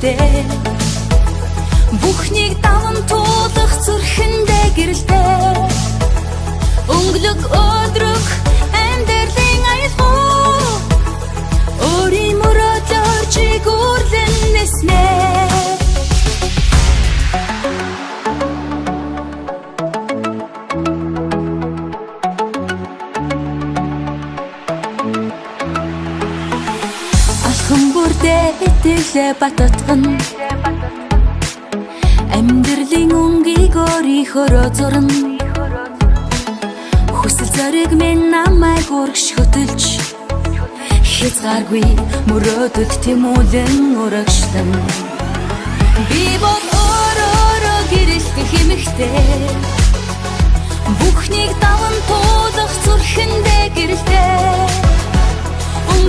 хэмэгтэй бүхнийг даван туулах зүрхэндээ гэрэлтэй өнгөлөг өдрөг амьдралын аялал өөрийн мөрөдлөөр чигүүрлэн нэснэ алхам бүрдээ итгэлээ бататган амьдралын өнгийг өөрийнхөө зурна хүсэл зориг минь намайг үргэж хөтөлж хязгааргүй мөрөөдөд тэмүүлэн урагшлан би бол өөрөө гэрэлтэх хэмэгтэй бүхнийг даван туулах зүрхэндээ гэрэлтэй